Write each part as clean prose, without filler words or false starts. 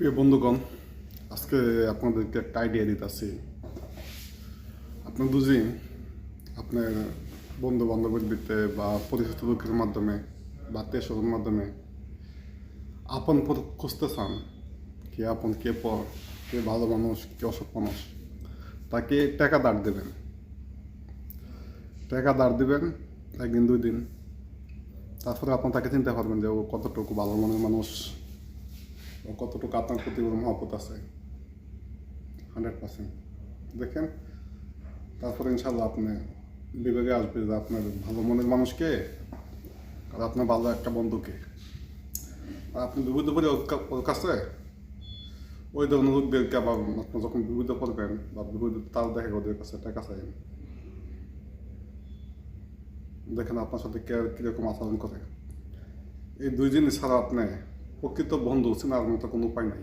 প্রিয় বন্ধুগণ, আজকে আপনাদেরকে একটা আইডিয়া দিতেছি। আপনি বুঝি আপনার বন্ধু বান্ধবের ভিতরে বা পরিচিত লোকের মাধ্যমে বা আত্মীয় স্বজনের মাধ্যমে আপন পর খুঁজতে চান, কে আপন কে পর, কে ভালো মানুষ কে অসৎ মানুষ, তাকে টাকা দাঁড় দেবেন। টাকা দাঁড় দিবেন একদিন দুই দিন, তারপরে আপনার তাকে চিনতে পারবেন যে ও কতটুকু ভালো মনের মানুষ, ও কতটুকু আপনার প্রতি মহব্বত আছে। 100% দেখেন, তারপরে ইনশাল্লাহ আপনি বিবেকে আসবে যে আপনার ভালো মনের মানুষকে আর আপনার ভালো একটা বন্ধুকে। আর আপনি বিপদে পড়ে ওর কাছে ওই ধরনের লোকদেরকে আবার আপনি যখন বিপদে পড়বেন বা বিপদে তার দেখে ওদের কাছে টাকা চাইবেন, দেখেন আপনার সাথে কে কীরকম আচরণ করে। এই দুই জিনিস ছাড়া আপনি প্রকৃত বন্ধু চেনার মতো কোনো উপায় নাই,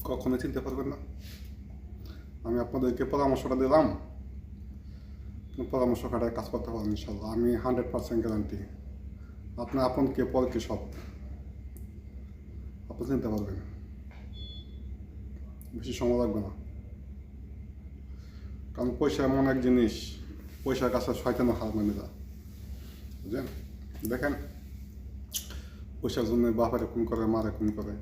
কখনোই চিনতে পারবেন না। আমি আপনাদেরকে পরামর্শটা দিলাম, পরামর্শ কাটায় কাজ করতে পারেন ইনশাল্লাহ। আমি 100% গ্যারান্টি আপনি আপন কে পর কে সব আপনি চিনতে পারবেন, বেশি সময় লাগবে না। কারণ পয়সা এমন এক জিনিস, পয়সার কাছে শয়তানের হার মেনে যায়, বুঝলেন। দেখেন, পয়সার জন্য বাপারে খুন করে, মারে খুন করে,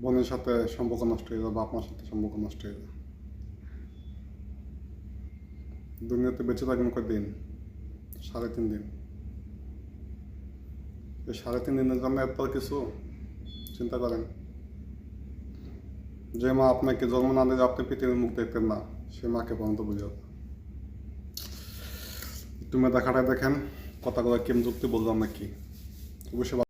বোনের সাথে সম্পর্ক নষ্ট হয়ে যায়, বাপ মার সাথে সম্পর্ক নষ্ট হয়ে যায়। দুনিয়াতে বেঁচে থাকবেন কয়দিন? 3.5 দিন। এই 3.5 দিনের জন্য এত কিছু চিন্তা করেন। যে মা আপনাকে জন্ম না দিলে আপনি পৃথিবীর মুখ দেখতেন না, সে মাকে পর্যন্ত বুঝাও। একটু মেধা খাটায় দেখেন, কথাগুলো কেম যুক্তি বললাম নাকি, অবশ্যই।